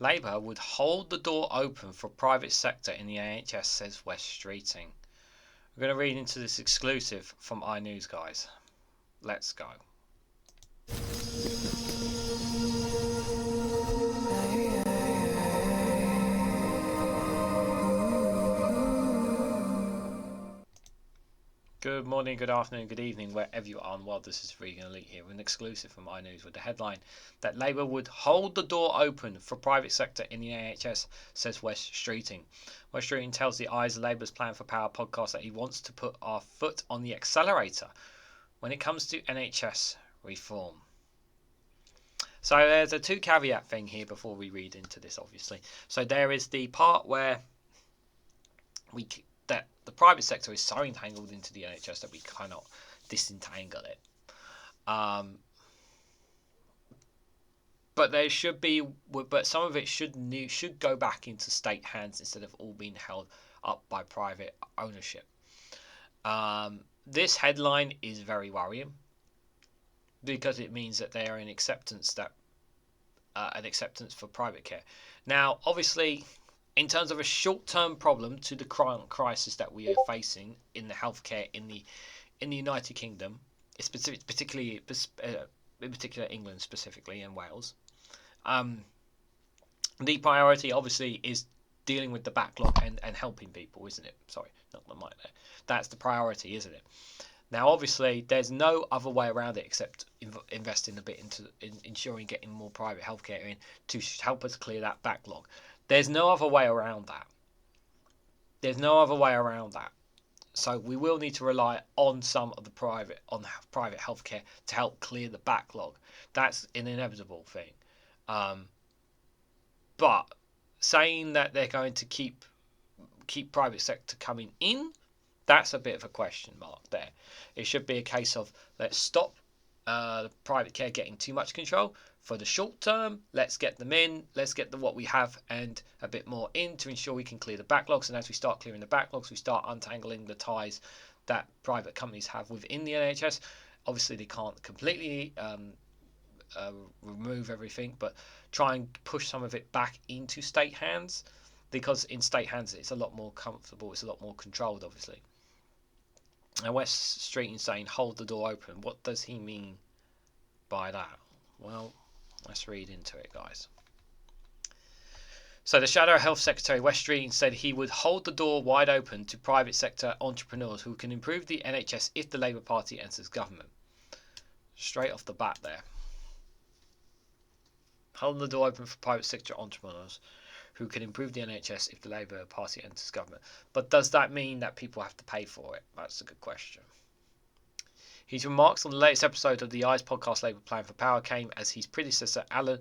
Labour would hold the door open for private sector in the NHS, says Wes Streeting. We're going to read into this exclusive from iNews, guys. Let's go. Good morning, good afternoon, good evening, wherever you are in the world. This is REGANELITE here with an exclusive from iNews with the headline that Labour would hold the door open for private sector in the NHS, says Wes Streeting. Wes Streeting tells the Eyes of Labour's Plan for Power podcast that he wants to put our foot on the accelerator when it comes to NHS reform. So there's a two caveat thing here before we read into this, obviously. So there is the part where that the private sector is so entangled into the NHS that we cannot disentangle it. But there should be, but some of it should go back into state hands instead of all being held up by private ownership. This headline is very worrying because it means that they are an acceptance for private care. Now, obviously, in terms of a short-term problem to the current crisis that we are facing in the healthcare in the United Kingdom, particularly England specifically and Wales, the priority obviously is dealing with the backlog and helping people, isn't it? Sorry, not the mic there. That's the priority, isn't it? Now, obviously, there's no other way around it except investing a bit into ensuring getting more private healthcare in to help us clear that backlog. There's no other way around that. So we will need to rely on some of the private healthcare to help clear the backlog. That's an inevitable thing. But saying that they're going to keep private sector coming in, that's a bit of a question mark there. It should be a case of let's stop the private care getting too much control for the short term. Let's get them in. Let's get what we have and a bit more in to ensure we can clear the backlogs. And as we start clearing the backlogs, we start untangling the ties that private companies have within the NHS. Obviously, they can't completely remove everything, but try and push some of it back into state hands, because in state hands it's a lot more comfortable, it's a lot more controlled, obviously. And Wes Streeting saying hold the door open. What does he mean by that? Well, let's read into it, guys. So the Shadow Health Secretary Wes Streeting said he would hold the door wide open to private sector entrepreneurs who can improve the NHS if the Labour Party enters government. Straight off the bat there. Holding the door open for private sector entrepreneurs who can improve the NHS if the Labour Party enters government. But does that mean that people have to pay for it? That's a good question. His remarks on the latest episode of the Eyes podcast Labour Plan for Power came as his predecessor Alan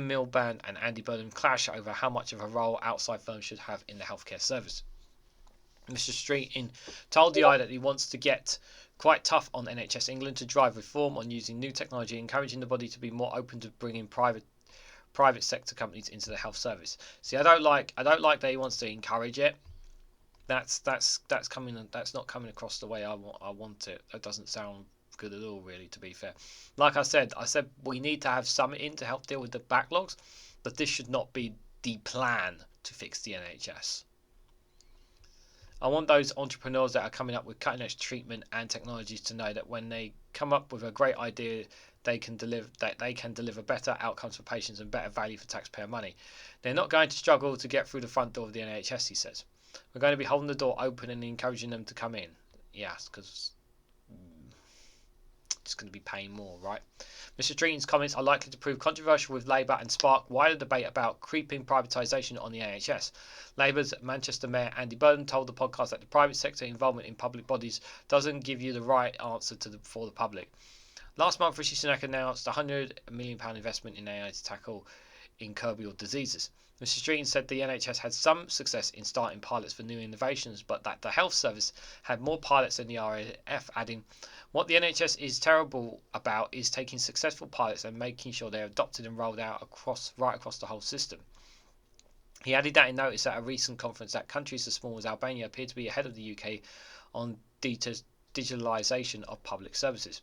Milburn and Andy Burnham clash over how much of a role outside firms should have in the healthcare service. Mr. Streeting told the Eye that he wants to get quite tough on NHS England to drive reform on using new technology, encouraging the body to be more open to bringing private sector companies into the health service. See, I don't like that he wants to encourage it. That's not coming across the way I want it. That doesn't sound good at all, really, to be fair. Like I said we need to have some in to help deal with the backlogs, but this should not be the plan to fix the NHS. I want those entrepreneurs that are coming up with cutting edge treatment and technologies to know that when they come up with a great idea, they can deliver better outcomes for patients and better value for taxpayer money. They're not going to struggle to get through the front door of the NHS, he says. We're going to be holding the door open and encouraging them to come in. Yes, because it's going to be paying more, right? Mr. Streeting's comments are likely to prove controversial with Labour and spark wider debate about creeping privatisation on the NHS. Labour's Manchester Mayor Andy Burnham told the podcast that the private sector involvement in public bodies doesn't give you the right answer for the public. Last month, Rishi Sunak announced a £100 million investment in AI to tackle incurable diseases. Mr. Streeting said the NHS had some success in starting pilots for new innovations, but that the health service had more pilots than the RAF, adding, "What the NHS is terrible about is taking successful pilots and making sure they're adopted and rolled out right across the whole system." He added that in notice at a recent conference that countries as small as Albania appear to be ahead of the UK on digitalisation of public services.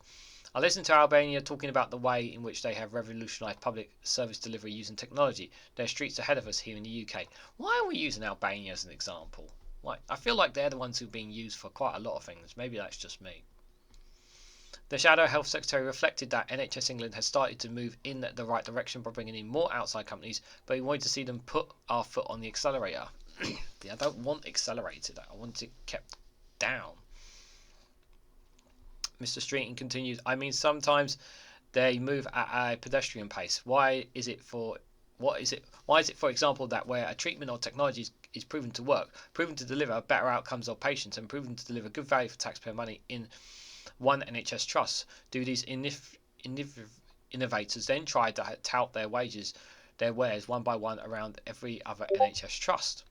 I listened to Albania talking about the way in which they have revolutionised public service delivery using technology. They're streets ahead of us here in the UK. Why are we using Albania as an example? Like, I feel like they're the ones who are being used for quite a lot of things. Maybe that's just me. The Shadow Health Secretary reflected that NHS England has started to move in the right direction by bringing in more outside companies, but he wanted to see them put our foot on the accelerator. Yeah, I don't want accelerated. I want it kept down. Mr. Streeting continues, I mean, sometimes they move at a pedestrian pace. Why is it, for example, that where a treatment or technology is proven to work, proven to deliver better outcomes of patients, and proven to deliver good value for taxpayer money in one NHS trust, do these innovators then try to tout their wares one by one around every other NHS trust?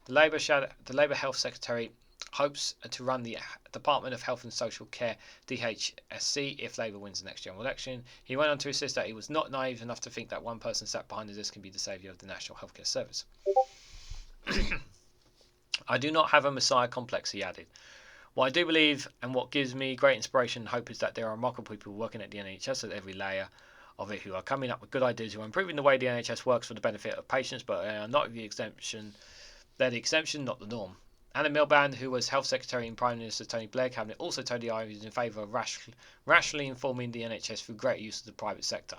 The Labour Health Secretary hopes to run the Department of Health and Social Care (DHSC) if Labour wins the next general election. He went on to insist that he was not naive enough to think that one person sat behind the desk can be the saviour of the National Healthcare Service. I do not have a messiah complex, he added. What I do believe, and what gives me great inspiration and hope, is that there are remarkable people working at the NHS at every layer of it who are coming up with good ideas, who are improving the way the NHS works for the benefit of patients, but they are not the exception. They're the exception, not the norm. Anna Milburn, who was Health Secretary in Prime Minister Tony Blair cabinet, also told the Irish in favour of rationally informing the NHS through greater use of the private sector.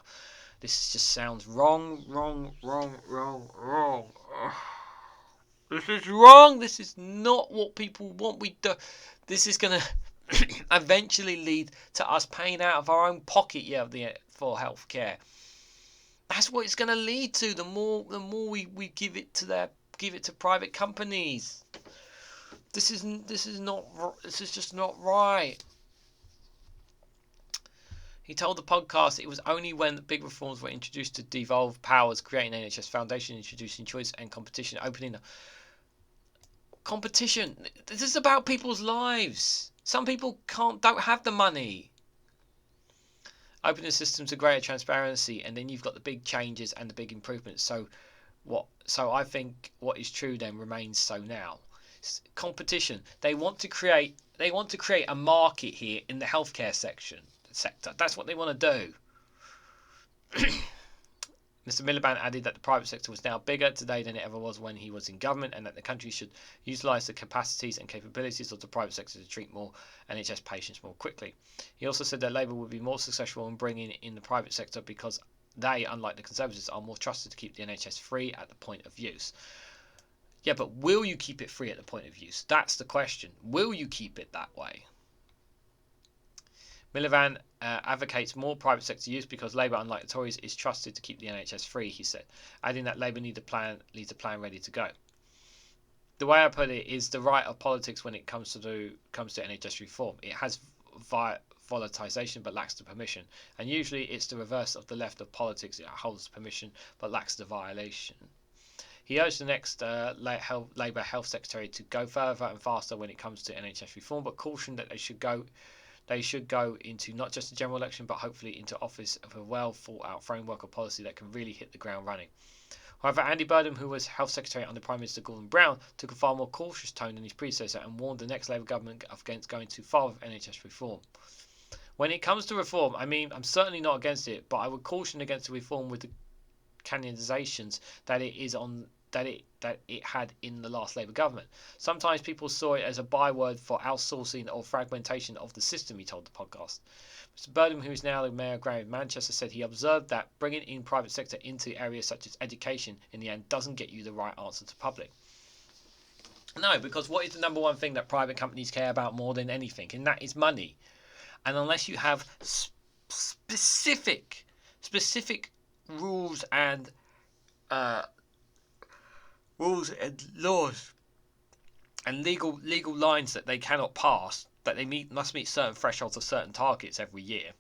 This just sounds wrong. This is wrong. This is not what people want. This is going to eventually lead to us paying out of our own pocket, for healthcare. That's what it's going to lead to. The more we give it to private companies. This is just not right. He told the podcast it was only when big reforms were introduced to devolve powers, creating NHS Foundation, introducing choice and competition, opening competition. This is about people's lives. Some people don't have the money. Opening the system to greater transparency, and then you've got the big changes and the big improvements. So I think what is true then remains so now. Competition. They want to create a market here in the healthcare sector. That's what they want to do. Mr. Miliband added that the private sector was now bigger today than it ever was when he was in government, and that the country should utilise the capacities and capabilities of the private sector to treat more NHS patients more quickly. He also said that Labour would be more successful in bringing in the private sector because they, unlike the Conservatives, are more trusted to keep the NHS free at the point of use. Yeah, but will you keep it free at the point of use? That's the question. Will you keep it that way? Miliband advocates more private sector use because Labour, unlike the Tories, is trusted to keep the NHS free, he said, adding that Labour needs a plan ready to go. The way I put it is the right of politics when it comes to NHS reform. It has volatilization but lacks the permission, and usually it's the reverse of the left of politics. It holds permission but lacks the violation. He urged the next Labour Health Secretary to go further and faster when it comes to NHS reform, but cautioned that they should go into not just a general election, but hopefully into office of a well thought out framework of policy that can really hit the ground running. However, Andy Burnham, who was Health Secretary under Prime Minister Gordon Brown, took a far more cautious tone than his predecessor and warned the next Labour government against going too far with NHS reform. When it comes to reform, I mean, I'm certainly not against it, but I would caution against the reform with the canonisations that it had in the last Labour government. Sometimes people saw it as a byword for outsourcing or fragmentation of the system, he told the podcast. Mr. Burnham, who is now the Mayor of Manchester, said he observed that bringing in private sector into areas such as education in the end doesn't get you the right answer to public. No, because what is the number one thing that private companies care about more than anything? And that is money. And unless you have specific rules and laws and legal lines that they cannot pass, that they must meet certain thresholds of certain targets every year,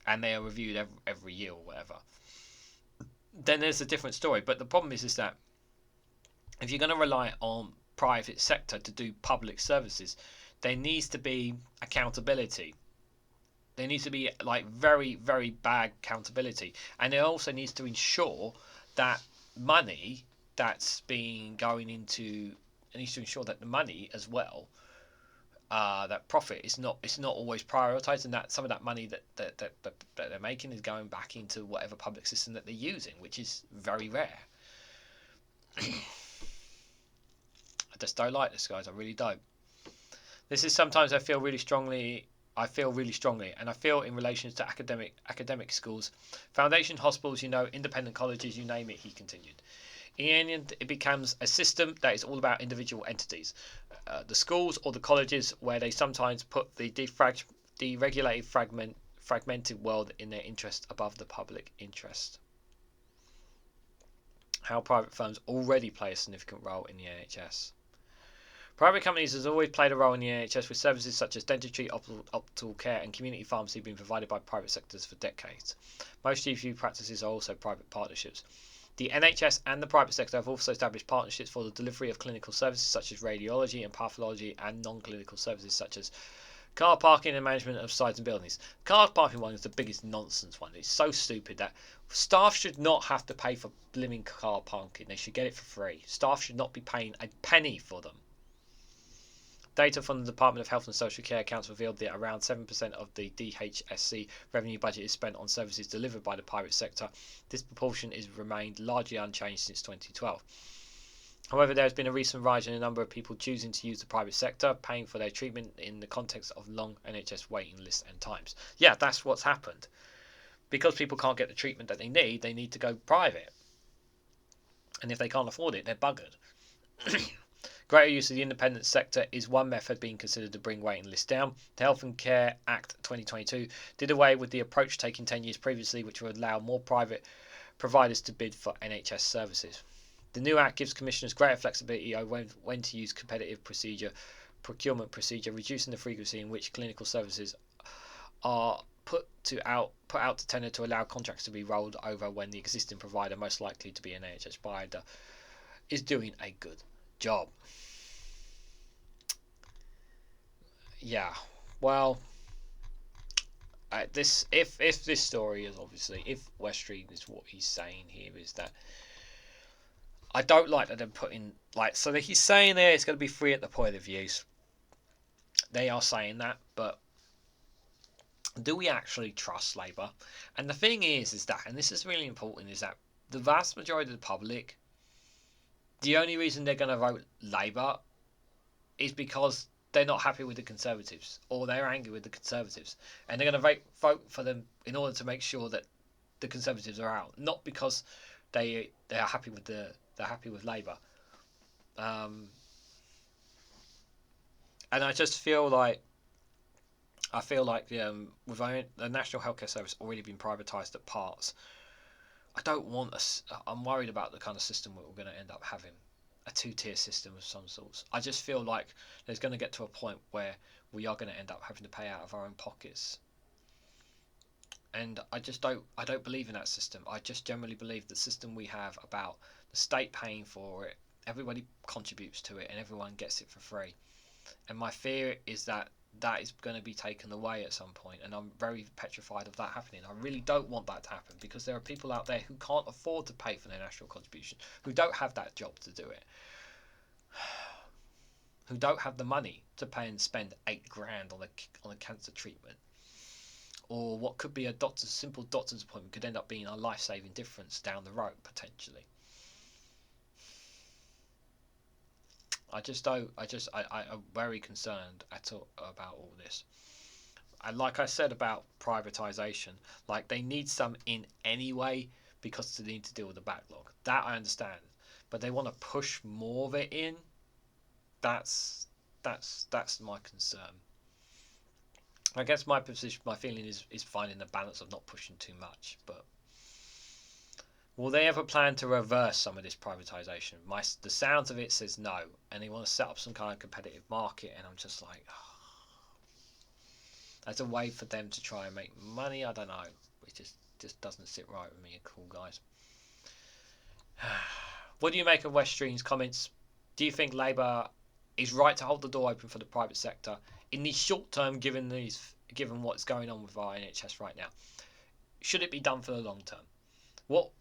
and they are reviewed every year or whatever, then there's a different story. But the problem is that if you're going to rely on private sector to do public services, there needs to be accountability. There needs to be very, very bad accountability, and it also needs to ensure that money that's been going into, it needs to ensure that the money as well that profit is not always prioritised, and that some of that money that they're making is going back into whatever public system that they're using, which is very rare. I just don't like this, guys. I really don't. This is sometimes I feel really strongly, and I feel in relation to academic schools, foundation hospitals, independent colleges, you name it. He continued. In the end, it becomes a system that is all about individual entities. The schools or the colleges where they sometimes put the deregulated, fragmented world in their interest above the public interest. How private firms already play a significant role in the NHS. Private companies has always played a role in the NHS with services such as dentistry, optical care and community pharmacy being provided by private sectors for decades. Most GP practices are also private partnerships. The NHS and the private sector have also established partnerships for the delivery of clinical services such as radiology and pathology, and non-clinical services such as car parking and management of sites and buildings. Car parking one is the biggest nonsense one. It's so stupid that staff should not have to pay for blimmin' car parking. They should get it for free. Staff should not be paying a penny for them. Data from the Department of Health and Social Care accounts revealed that around 7% of the DHSC revenue budget is spent on services delivered by the private sector. This proportion has remained largely unchanged since 2012. However, there has been a recent rise in the number of people choosing to use the private sector, paying for their treatment in the context of long NHS waiting lists and times. Yeah, that's what's happened. Because people can't get the treatment that they need to go private. And if they can't afford it, they're buggered. Greater use of the independent sector is one method being considered to bring waiting lists down. The Health and Care Act 2022 did away with the approach taken 10 years previously, which would allow more private providers to bid for NHS services. The new Act gives commissioners greater flexibility over when to use competitive procurement procedure, reducing the frequency in which clinical services are put out to tender to allow contracts to be rolled over when the existing provider, most likely to be an NHS provider, is doing a good job. Yeah, well, if this story is obviously, if Wes Streeting is what he's saying here, is that I don't like that they're putting, so that he's saying there it's going to be free at the point of use. They are saying that, but do we actually trust Labour? And the thing is that, and this is really important, is that the vast majority of the public, the only reason they're going to vote Labour is because they're not happy with the Conservatives, or they're angry with the Conservatives, and they're going to vote for them in order to make sure that the Conservatives are out, not because they are happy with Labour. And I just feel like with the National Healthcare Service already being privatised at parts, I'm worried about the kind of system we're going to end up having. A two-tier system of some sorts. I just feel like there's going to get to a point where we are going to end up having to pay out of our own pockets, and I don't believe in that system. I just generally believe the system we have about the state paying for it, everybody contributes to it, and everyone gets it for free. And my fear is that is going to be taken away at some point, and I'm very petrified of that happening. I really don't want that to happen, because there are people out there who can't afford to pay for their national contribution, who don't have that job to do it, who don't have the money to pay and spend $8,000 on a cancer treatment, or what could be a simple doctor's appointment could end up being a life-saving difference down the road potentially. I'm very concerned about all this. And like I said about privatisation, they need some in anyway because they need to deal with the backlog. That I understand, but they want to push more of it in. That's my concern. I guess my feeling is finding the balance of not pushing too much, but. Will they ever plan to reverse some of this privatisation? The sounds of it says no, and they want to set up some kind of competitive market, and I'm just like, as a way for them to try and make money. I don't know. It just doesn't sit right with me at all, guys. What do you make of Wes Streeting's comments? Do you think Labour is right to hold the door open for the private sector in the short term, given what's going on with our NHS right now? Should it be done for the long term? What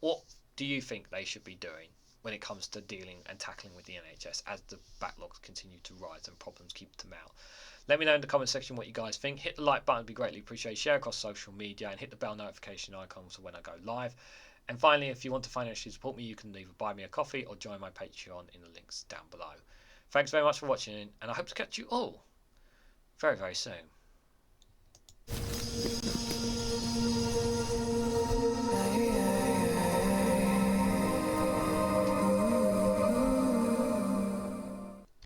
do you think they should be doing when it comes to dealing and tackling with the NHS as the backlogs continue to rise and problems keep them out. Let me know in the comment section what you guys think. Hit the like button, would be greatly appreciated. Share across social media and hit the bell notification icon so when I go live. And finally, if you want to financially support me, you can either buy me a coffee or join my Patreon in the links down below. Thanks very much for watching, and I hope to catch you all very, very soon.